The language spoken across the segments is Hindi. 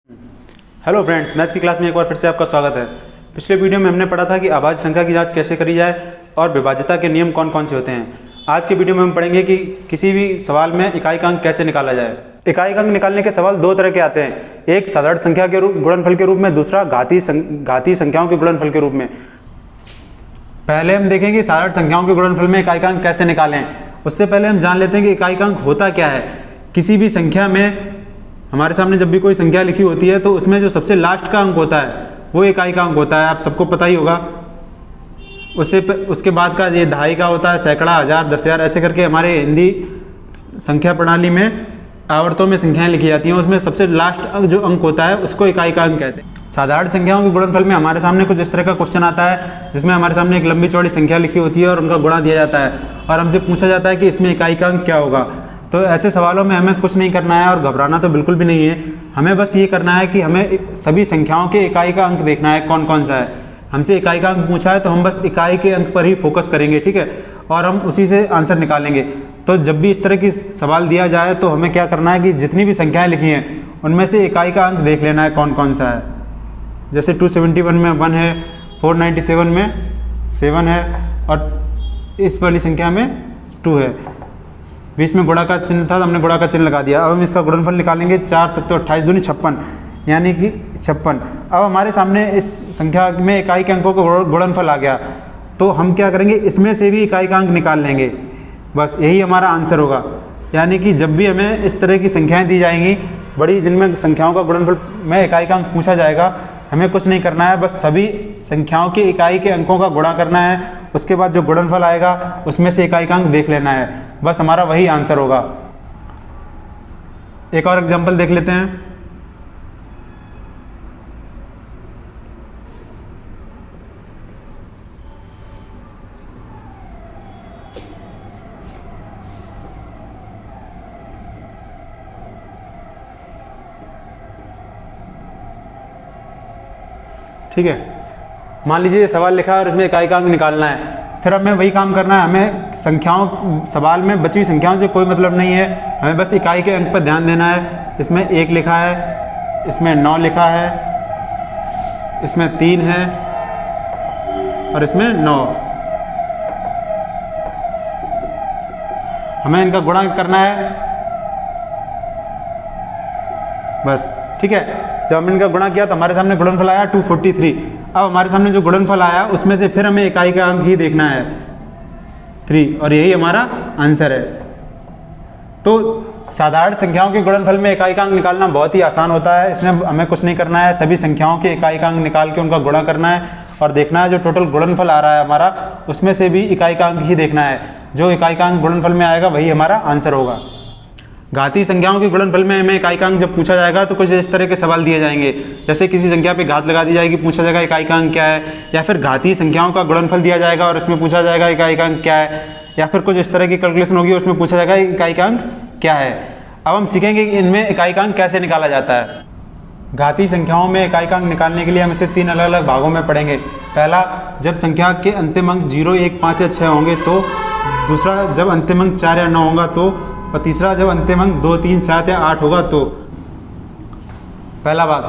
हेलो फ्रेंड्स, मैथ्स की क्लास में एक बार फिर से आपका स्वागत है। पिछले वीडियो में हमने पढ़ा था कि अभाज्य संख्या की जांच कैसे करी जाए और विभाज्यता के नियम कौन कौन से होते हैं। आज के वीडियो में हम पढ़ेंगे कि किसी भी सवाल में इकाई का अंक कैसे निकाला जाए। इकाई का अंक निकालने के सवाल दो तरह के आते हैं, एक साधारण संख्या के गुणनफल के रूप में, दूसरा घातीय संख्याओं के गुणनफल के रूप में। पहले हम देखेंगे साधारण संख्याओं के गुणनफल में इकाई का अंक कैसे निकालें। उससे पहले हम जान लेते हैं कि इकाई का अंक होता क्या है। किसी भी संख्या में हमारे सामने जब भी कोई संख्या लिखी होती है तो उसमें जो सबसे लास्ट का अंक होता है वो इकाई का अंक होता है। आप सबको पता ही होगा। उसके बाद का ये दहाई का होता है, सैकड़ा, हज़ार, 10,000, ऐसे करके हमारे हिंदी संख्या प्रणाली में आवर्तों में संख्याएं लिखी जाती हैं। उसमें सबसे लास्ट जो अंक होता है उसको इकाई का अंक कहते हैं। साधारण संख्याओं के गुणनफल में हमारे सामने कुछ इस तरह का क्वेश्चन आता है जिसमें हमारे सामने एक लंबी चौड़ी संख्या लिखी होती है और उनका गुणा दिया जाता है और हमसे पूछा जाता है कि इसमें इकाई का अंक क्या होगा। तो ऐसे सवालों में हमें कुछ नहीं करना है और घबराना तो बिल्कुल भी नहीं है। हमें बस ये करना है कि हमें सभी संख्याओं के इकाई का अंक देखना है कौन कौन सा है। हमसे इकाई का अंक पूछा है तो हम बस इकाई के अंक पर ही फोकस करेंगे, ठीक है, और हम उसी से आंसर निकालेंगे। तो जब भी इस तरह की सवाल दिया जाए तो हमें क्या करना है कि जितनी भी संख्याएँ लिखी हैं उनमें से इकाई का अंक देख लेना है कौन कौन सा है। जैसे 271 में 1 है, 497 में 7 है और इस वाली संख्या में 2 है। बीच में गुणा का चिन्ह था तो हमने गुणा का चिन्ह लगा दिया। अब हम इसका गुणनफल निकालेंगे। 4 7 28 दूनी 56 यानी कि 56। अब हमारे सामने इस संख्या में इकाई के अंकों का गुणनफल आ गया तो हम क्या करेंगे, इसमें से भी इकाई का अंक निकाल लेंगे। बस यही हमारा आंसर होगा। यानी कि जब भी हमें इस तरह की संख्याएँ दी जाएंगी बड़ी, जिनमें संख्याओं का गुणनफल में इकाई का अंक पूछा जाएगा, हमें कुछ नहीं करना है, बस सभी संख्याओं की इकाई के अंकों का गुणा करना है। उसके बाद जो गुणनफल आएगा उसमें से इकाई का अंक देख लेना है। बस हमारा वही आंसर होगा। एक और एग्जांपल देख लेते हैं। ठीक है, मान लीजिए ये सवाल लिखा है और इसमें इकाई का अंक निकालना है। फिर हमें वही काम करना है। हमें संख्याओं, सवाल में बची हुई संख्याओं से कोई मतलब नहीं है, हमें बस इकाई के अंक पर ध्यान देना है। इसमें 1 लिखा है, इसमें 9 लिखा है, इसमें 3 है और इसमें 9। हमें इनका गुणा करना है बस, ठीक है। जब हमने इनका गुणा किया तो हमारे सामने गुणनफल आया 243। अब हमारे सामने जो गुणनफल आया उसमें से फिर हमें इकाई का अंक ही देखना है 3 और यही हमारा आंसर है। तो साधारण संख्याओं के गुणनफल में इकाई का अंक निकालना बहुत ही आसान होता है। इसमें हमें कुछ नहीं करना है, सभी संख्याओं के इकाई का अंक निकाल के उनका गुणा करना है और देखना है जो टोटल गुणनफल आ रहा है हमारा उसमें से भी इकाई का अंक ही देखना है। जो इकाई का अंक गुणनफल में आएगा वही हमारा आंसर होगा। घातीय संख्याओं के गुणनफल में हमें इकाई का अंक जब पूछा जाएगा तो कुछ इस तरह के सवाल दिए जाएंगे। जैसे किसी संख्या पे घात लगा दी जाएगी, पूछा जाएगा इकाई का अंक क्या है, या फिर घातीय संख्याओं का गुणनफल दिया जाएगा और उसमें पूछा जाएगा इकाई का अंक क्या है, या फिर कुछ इस तरह की कैलकुलेशन होगी उसमें पूछा जाएगा इकाई का अंक क्या है। अब हम सीखेंगे कि इनमें इकाई का अंक कैसे निकाला जाता है। घातीय संख्याओं में इकाई का अंक निकालने के लिए हम इसे 3 अलग अलग भागों में पढ़ेंगे। पहला, जब संख्या के अंतिम अंक 0, 1, 5 या 6 होंगे तो। दूसरा, जब अंतिम अंक 4 या 9 होगा तो। और तीसरा, जब अंतिम अंक 2, 3, 7 या 8 होगा तो। पहला भाग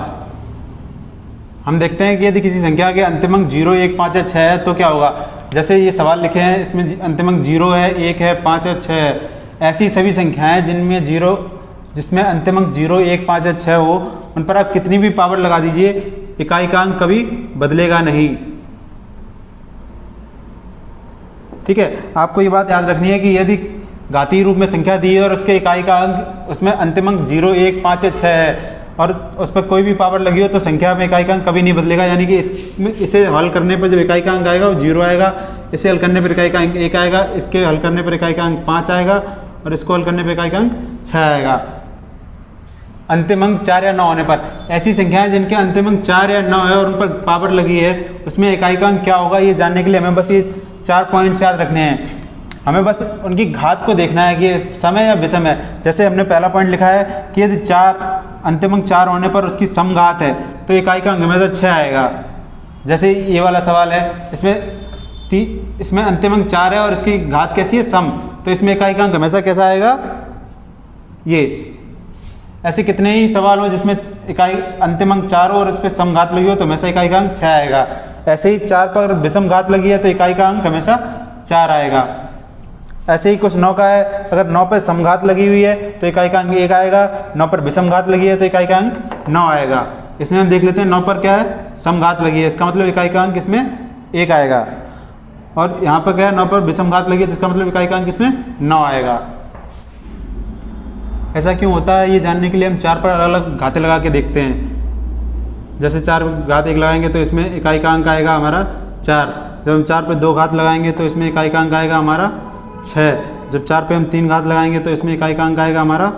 हम देखते हैं कि यदि किसी संख्या के अंतिम अंक 0, 1, 5 या 6 है तो क्या होगा। जैसे ये सवाल लिखे हैं, इसमें अंतिम अंक 0 है, 1 है, 5 और 6 है। ऐसी सभी संख्याएं जिसमें अंतिम अंक 0, 1, 5 या 6 हो, उन पर आप कितनी भी पावर लगा दीजिए, इकाई का अंक कभी बदलेगा नहीं। ठीक है, आपको ये बात याद रखनी है कि यदि घातीय रूप में संख्या दी है और उसके इकाई का अंक, उसमें अंतिम अंक 0, 1, 5 या 6 है और उस पर कोई भी पावर लगी हो तो संख्या में इकाई का अंक कभी नहीं बदलेगा। यानी कि इसे हल करने पर जब इकाई का अंक आएगा वो 0 आएगा, इसे हल करने पर इकाई का अंक 1 आएगा, इसके हल करने पर इकाई का अंक 5 आएगा और इसको हल करने पर इकाई का अंक 6 आएगा। अंतिम अंक 4 या 9 होने पर, ऐसी संख्याएं जिनके अंतिम अंक 4 या 9 है और उन पर पावर लगी है उसमें इकाई का अंक क्या होगा, ये जानने के लिए हमें बस ये 4 पॉइंट्स याद रखने हैं। हमें बस उनकी घात को देखना है कि समय या विषम है। जैसे हमने पहला पॉइंट लिखा है कि यदि अंतिम अंक 4 होने पर उसकी सम घात है तो इकाई का अंक हमेशा 6 आएगा। जैसे ये वाला सवाल है, इसमें अंतिम अंक 4 है और इसकी घात कैसी है, सम, तो इसमें इकाई का अंक हमेशा कैसा आएगा, ये ऐसे कितने ही सवाल हो जिसमें इकाई अंतिम अंक 4 हो और उस पर समघात लगी हो तो हमेशा इकाई का अंक 6 आएगा। ऐसे ही 4 पर विषम घात लगी है तो इकाई का अंक हमेशा 4 आएगा। ऐसे ही कुछ 9 का है, अगर 9 पर समघात लगी हुई है तो इकाई का अंक 1 आएगा, 9 पर विषम घात लगी है तो इकाई का अंक 9 आएगा। इसमें हम देख लेते हैं 9 पर क्या है, समघात लगी है, इसका मतलब इकाई का अंक इसमें 1 आएगा। और यहाँ पर क्या है, 9 पर विषम घात लगी है तो इसका मतलब इकाई का अंक इसमें 9 आएगा। ऐसा क्यों होता है ये जानने के लिए हम 4 पर अलग अलग घातें लगा के देखते हैं। जैसे 4 घात 1 लगाएंगे तो इसमें इकाई का अंक आएगा हमारा 4। जब हम 4 पे 2 घात लगाएंगे तो इसमें इकाई का अंक आएगा हमारा 6। जब 4 पे हम 3 घात लगाएंगे तो इसमें इकाई का अंक आएगा हमारा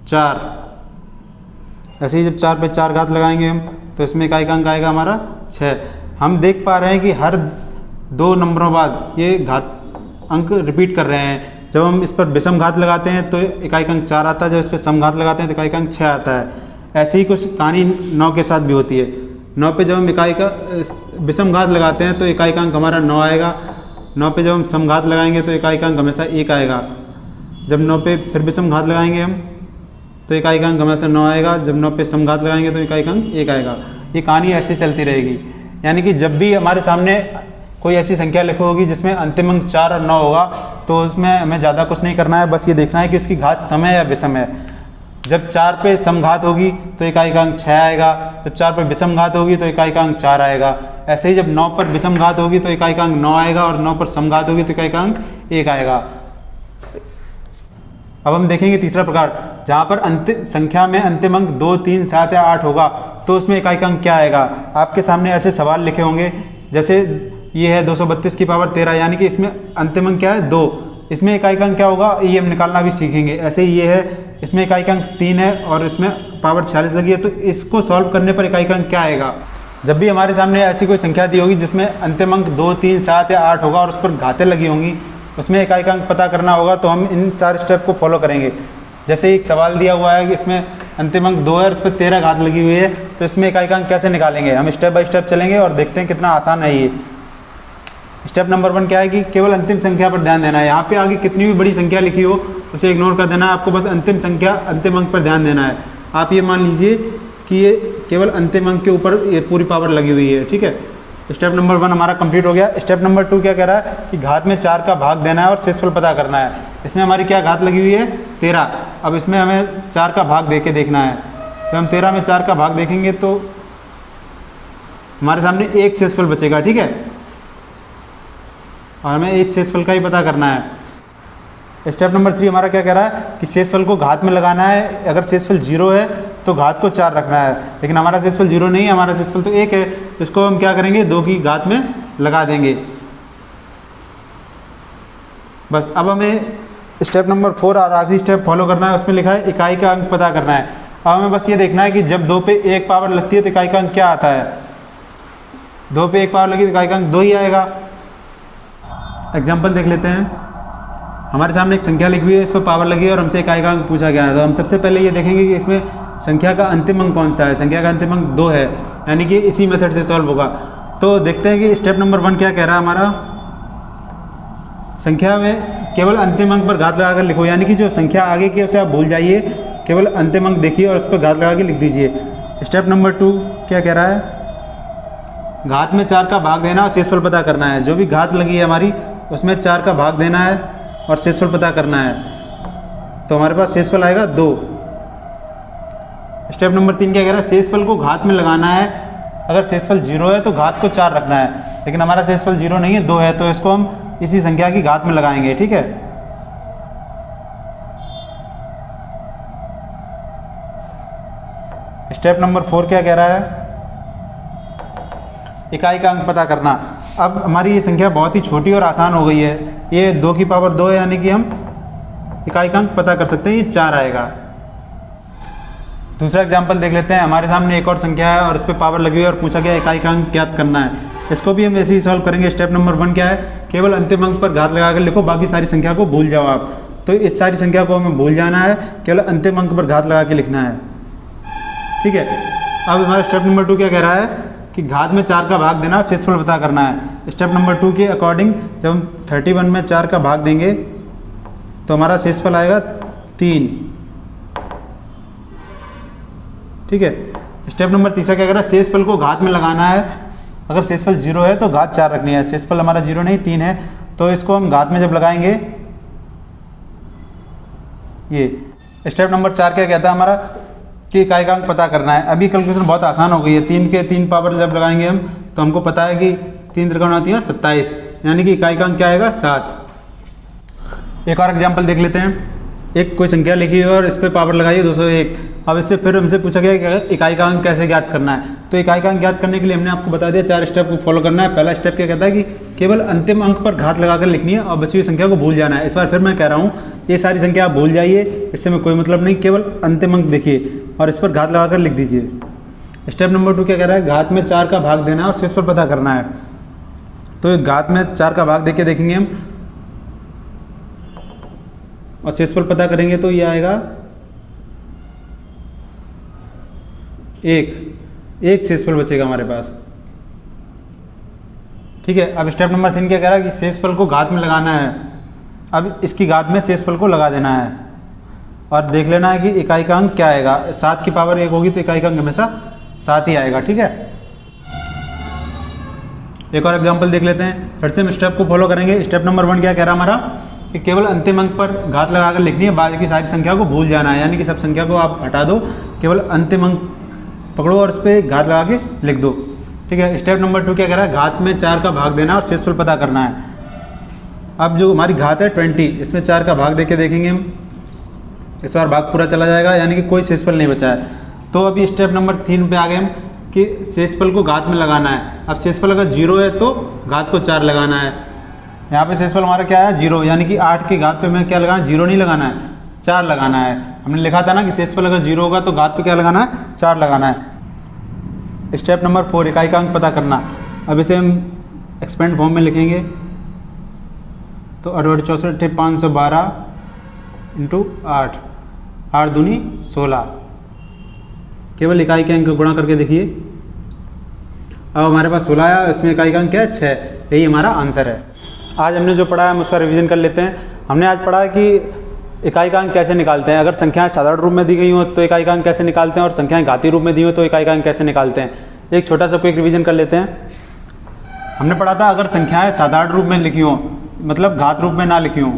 4। ऐसे ही जब 4 पे 4 घात लगाएंगे हम तो इसमें इकाई का अंक आएगा हमारा 6। हम देख पा रहे हैं कि हर 2 नंबरों बाद ये घात अंक रिपीट कर रहे हैं। जब हम इस पर विषम घात लगाते हैं तो इकाई का अंक 4 आता है, जब इस पर समघात लगाते हैं तो इकाई का अंक 6 आता है। ऐसे ही कुछ कहानी 9 के साथ भी होती है। 9 पे जब हम इकाई का विषम घात लगाते हैं तो इकाई का अंक हमारा 9 आएगा। 9 पे जब हम समघात लगाएंगे तो इकाई का अंक हमेशा 1 आएगा। जब 9 पे फिर विषम घात लगाएंगे हम तो इकाई का अंक हमेशा 9 आएगा। जब 9 पे समघात लगाएंगे तो इकाई का अंक 1 आएगा। ये कहानी ऐसे चलती रहेगी। यानी कि जब भी हमारे सामने कोई ऐसी संख्या लिखी होगी जिसमें अंतिम अंक 4 और 9 होगा तो उसमें हमें ज़्यादा कुछ नहीं करना है, बस ये देखना है कि उसकी घात सम है या विषम है। जब 4 पे समघात होगी तो इकाई का अंक 6 आएगा। जब 4 पे विषम घात होगी तो इकाई का अंक 4 आएगा। ऐसे ही जब 9 पर विषम घात होगी तो इकाई का अंक 9 आएगा और 9 पर समघात होगी तो इकाई का अंक 1 आएगा। अब हम देखेंगे तीसरा प्रकार, जहाँ पर अंतिम संख्या में अंतिम अंक 2, 3, 7 या 8 होगा तो उसमें इकाई का अंक क्या आएगा। आपके सामने ऐसे सवाल लिखे होंगे, जैसे ये है 232 की पावर 13, यानी कि इसमें अंतिम अंक क्या है 2, इसमें इकाई का अंक क्या होगा ये हम निकालना भी सीखेंगे। ऐसे ही ये है, इसमें इकाई का अंक 3 है और इसमें पावर 46 लगी है, तो इसको सॉल्व करने पर इकाई का अंक क्या आएगा। जब भी हमारे सामने ऐसी कोई संख्या दी होगी जिसमें अंतिम अंक 2, 3, 7 या 8 होगा और उस पर घातें लगी होंगी, उसमें इकाई का अंक पता करना होगा, तो हम इन 4 स्टेप को फॉलो करेंगे। जैसे एक सवाल दिया हुआ है कि इसमें अंतिम अंक 2 है और उस पर 13 घात लगी हुई है, तो इसमें इकाई का अंक कैसे निकालेंगे। हम स्टेप बाय स्टेप चलेंगे और देखते हैं कितना आसान है ये। स्टेप नंबर 1 क्या है कि केवल अंतिम संख्या पर ध्यान देना है। यहाँ पे आगे कितनी भी बड़ी संख्या लिखी हो उसे इग्नोर कर देना है, आपको बस अंतिम संख्या अंतिम अंक पर ध्यान देना है। आप ये मान लीजिए कि ये केवल अंतिम अंक के ऊपर ये पूरी पावर लगी हुई है, ठीक है। स्टेप नंबर 1 हमारा कंप्लीट हो गया। स्टेप नंबर 2 क्या कह रहा है कि घात में 4 का भाग देना है और शेषफल पता करना है। इसमें हमारी क्या घात लगी हुई है 13। अब इसमें हमें 4 का भाग दे के देखना है। तो हम 13 में 4 का भाग देखेंगे तो हमारे सामने एक शेषफल बचेगा, ठीक है, और हमें इस शेषफल का ही पता करना है। स्टेप नंबर 3 हमारा क्या कह रहा है कि शेषफल को घात में लगाना है। अगर शेषफल 0 है तो घात को 4 रखना है, लेकिन हमारा शेषफल 0 नहीं है, हमारा शेषफल तो 1 है, तो इसको हम क्या करेंगे 2 की घात में लगा देंगे। बस अब हमें स्टेप नंबर 4 और आखिरी स्टेप फॉलो करना है। उसमें लिखा है इकाई का अंक पता करना है। अब हमें बस ये देखना है कि जब 2 पे 1 पावर लगती है तो इकाई का अंक क्या आता है। 2 पे 1 पावर लगी तो इकाई का अंक 2 ही आएगा। एग्जाम्पल देख लेते हैं। हमारे सामने एक संख्या लिखी हुई है, इस पर पावर लगी है और हमसे इकाई का अंक पूछा गया है। तो हम सबसे पहले ये देखेंगे कि इसमें संख्या का अंतिम अंक कौन सा है। संख्या का अंतिम अंक 2 है, यानी कि इसी मेथड से सॉल्व होगा। तो देखते हैं कि स्टेप नंबर 1 क्या कह रहा है हमारा। संख्या में केवल अंतिम अंक पर घात लगाकर लिखो, यानी कि जो संख्या आगे की उसे आप भूल जाइए, केवल अंतिम अंक देखिए और उस पर घात लगा के लिख दीजिए। स्टेप नंबर 2 क्या कह रहा है, घात में 4 का भाग देना और शेषफल पता करना है। जो भी घात लगी है हमारी उसमें 4 का भाग देना है और शेषफल पता करना है, तो हमारे पास शेषफल आएगा 2। स्टेप नंबर 3 क्या कह रहा है, शेषफल को घात में लगाना है। अगर शेषफल 0 है तो घात को 4 रखना है, लेकिन हमारा शेषफल 0 नहीं है, 2 है, तो इसको हम इसी संख्या की घात में लगाएंगे, ठीक है। स्टेप नंबर 4 क्या कह रहा है, इकाई का अंक पता करना। अब हमारी ये संख्या बहुत ही छोटी और आसान हो गई है। ये 2 की पावर 2 है, यानी कि हम इकाई का अंक पता कर सकते हैं, ये 4 आएगा। दूसरा एग्जांपल देख लेते हैं। हमारे सामने एक और संख्या है और उस पर पावर लगी हुई है और पूछा गया इकाई का अंक ज्ञात करना है। इसको भी हम ऐसे ही सॉल्व करेंगे। स्टेप नंबर 1 क्या है, केवल अंतिम अंक पर घात लगाकर लिखो, बाकी सारी संख्या को भूल जाओ आप। तो इस सारी संख्या को हमें भूल जाना है, केवल अंतिम अंक पर घात लगा के लिखना है, ठीक है। अब हमारा स्टेप नंबर 2 क्या कह रहा है कि घात में 4 का भाग देना, शेषफल पता करना है। स्टेप नंबर 2 के अकॉर्डिंग जब हम 31 में 4 का भाग देंगे तो हमारा शेषफल आएगा 3। ठीक है। स्टेप नंबर तीसरा क्या कह रहा है, शेषफल को घात में लगाना है। अगर शेषफल 0 है तो घात 4 रखनी है। शेषफल हमारा 0 नहीं 3 है, तो इसको हम घात में जब लगाएंगे, ये स्टेप नंबर 4 क्या कहता है हमारा कि इकाई का अंक पता करना है। अभी कैलकुलेशन बहुत आसान हो गई है। 3 के 3 पावर जब लगाएंगे हम तो हमको पता है कि 3 त्रिकोण होती है 27, यानी कि इकाई का अंक क्या आएगा 7। एक और एग्जाम्पल देख लेते हैं। एक कोई संख्या लिखी है और इस पर पावर लगाइए 201। अब इससे फिर हमसे पूछा गया कि इकाई का अंक कैसे ज्ञात करना है। तो इकाई का अंक ज्ञात करने के लिए हमने आपको बता दिया 4 स्टेप को फॉलो करना है। पहला स्टेप क्या कहता है कि केवल अंतिम अंक पर घात लगाकर लिखनी है और बची हुई संख्या को भूल जाना है। इस बार फिर मैं कह रहा हूँ, ये सारी संख्या आप भूल जाइए, इससे में कोई मतलब नहीं, केवल अंतिम अंक देखिए और इस पर घात लगाकर लिख दीजिए। स्टेप नंबर 2 क्या कह रहा है, घात में 4 का भाग देना है और शेषफल पता करना है। तो घात में 4 का भाग देके देखेंगे हम और शेषफल पता करेंगे तो ये आएगा 1 शेषफल बचेगा हमारे पास। ठीक है। अब स्टेप नंबर 3 क्या कह रहा है कि शेषफल को घात में लगाना है। अब इसकी घात में शेषफल को लगा देना है और देख लेना है कि इकाई का अंक क्या आएगा। 7 की पावर 1 होगी तो इकाई का अंक हमेशा 7 ही आएगा। ठीक है। एक और एग्जांपल देख लेते हैं, फिर से हम स्टेप को फॉलो करेंगे। स्टेप नंबर 1 क्या कह रहा है हमारा कि केवल अंतिम अंक पर घात लगाकर लिखनी है, बाकी की सारी संख्या को भूल जाना है। यानी कि सब संख्या को आप हटा दो, केवल अंतिम अंक पकड़ो और उस पर घात लगा के लिख दो। ठीक है। स्टेप नंबर 2 क्या कह रहा है, घात में 4 का भाग देना और शेषफल पता करना है। अब जो हमारी घात है 20, इसमें 4 का भाग देके देखेंगे हम, इस बार भाग पूरा चला जाएगा, यानी कि कोई शेषफल नहीं बचा है। तो अभी स्टेप नंबर 3 पे आ गए हम कि शेषफल को घात में लगाना है। अब शेषफल अगर 0 है तो घात को 4 लगाना है। यहाँ पे शेषफल हमारा क्या है 0, यानी कि 8 की घात पे मैं क्या लगाना है, 0 नहीं लगाना है, 4 लगाना है। हमने लिखा था ना कि शेषफल अगर 0 होगा तो घात पे क्या लगाना है, 4 लगाना है। स्टेप नंबर 4 इकाई का अंक पता करना। अब इसे हम एक्सपेंड फॉर्म में लिखेंगे तो 8 64 512 इंटू 8, 8 दूनी 16। केवल इकाई के अंक गुणा करके देखिए। अब हमारे पास 16 आया, इसमें इकाई का अंक क्या है 6। यही हमारा आंसर है। आज हमने जो पढ़ा है हम उसका रिवीजन कर लेते हैं। हमने आज पढ़ा कि इकाई का अंक कैसे निकालते हैं। अगर संख्याएं साधारण रूप में दी गई हो तो इकाई का अंक कैसे निकालते हैं, और संख्याएं घातीय रूप में दी हो तो इकाई का अंक कैसे निकालते हैं। एक छोटा सा क्विक रिवीजन कर लेते हैं। हमने पढ़ा था अगर संख्याएं साधारण रूप में लिखी हो, मतलब घात रूप में ना लिखी हो,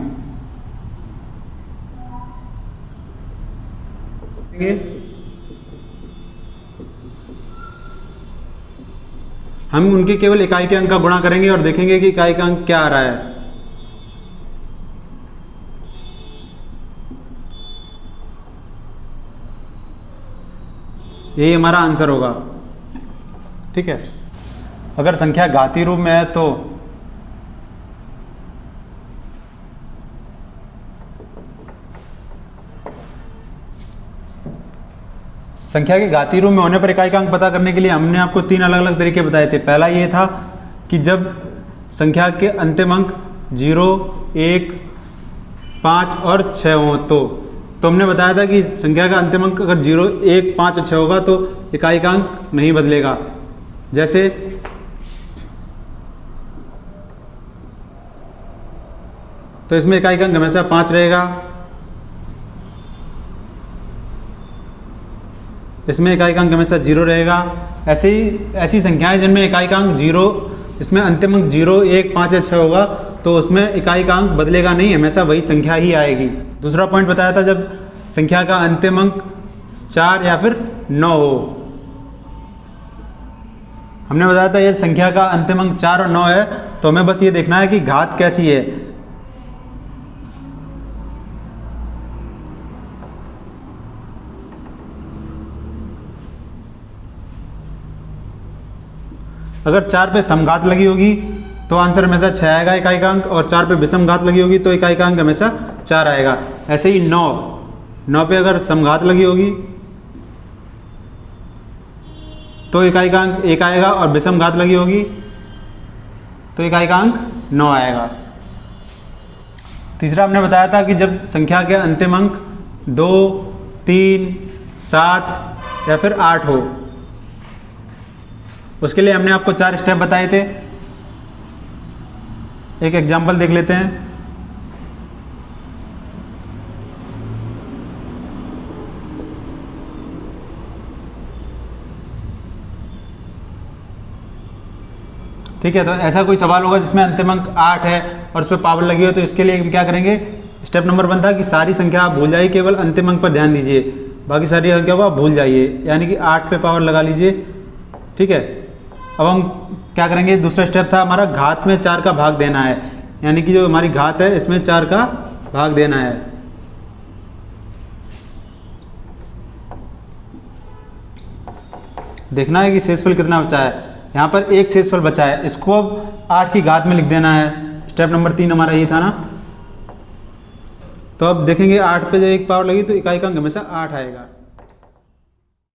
हम उनके केवल इकाई के अंक का गुणा करेंगे और देखेंगे कि इकाई का अंक क्या आ रहा है। यही हमारा आंसर होगा। ठीक है। अगर संख्या घातीय रूप में है तो संख्या के घातीय रूप में होने पर इकाई का अंक पता करने के लिए हमने आपको 3 अलग अलग तरीके बताए थे। पहला ये था कि जब संख्या के अंतिम अंक 0, 1, 5 और 6 हो तो हमने बताया था कि संख्या का अंतिम अंक अगर 0, 1, 5 और 6 होगा तो इकाई का अंक नहीं बदलेगा। जैसे तो इसमें इकाई का अंक हमेशा 5 रहेगा, इसमें इकाई का अंक हमेशा 0 रहेगा। ऐसे ही ऐसी संख्याएं जिनमें इकाई का अंक 0, इसमें अंतिम अंक 0, 1, 5 या 6 होगा तो उसमें इकाई का अंक बदलेगा नहीं, हमेशा वही संख्या ही आएगी। दूसरा पॉइंट बताया था जब संख्या का अंतिम अंक 4 या फिर 9 हो। हमने बताया था यदि संख्या का अंतिम अंक 4 और 9 है तो हमें बस ये देखना है कि घात कैसी है। अगर 4 पे समघात लगी होगी तो आंसर हमेशा 6 आएगा इकाई का अंक, और 4 पे विषम घात लगी होगी तो इकाई का अंक हमेशा 4 आएगा। ऐसे ही 9 पे अगर समघात लगी होगी तो इकाई का अंक 1 आएगा, और विषम घात लगी होगी तो इकाई का अंक 9 आएगा। तीसरा हमने बताया था कि जब संख्या के अंतिम अंक 2, 3, 7 या फिर 8 हो, उसके लिए हमने आपको 4 स्टेप बताए थे। एक एग्जाम्पल देख लेते हैं। ठीक है, तो ऐसा कोई सवाल होगा जिसमें अंतिम अंक 8 है और उस पर पावर लगी हो, तो इसके लिए हम क्या करेंगे, स्टेप नंबर 1 था कि सारी संख्या आप भूल जाइए, केवल अंतिम अंक पर ध्यान दीजिए, बाकी सारी संख्या को आप भूल जाइए, यानी कि 8 पे पावर लगा लीजिए। ठीक है, अब हम क्या करेंगे, दूसरा स्टेप था हमारा घात में 4 का भाग देना है, यानी कि जो हमारी घात है इसमें 4 का भाग देना है। देखना है कि शेषफल कितना बचा है। यहाँ पर एक शेषफल बचा है, इसको अब 8 की घात में लिख देना है। स्टेप नंबर 3 हमारा ये था ना। तो अब देखेंगे 8 पे जब एक पावर लगी तो इकाई का अंक हमेशा 8 आएगा।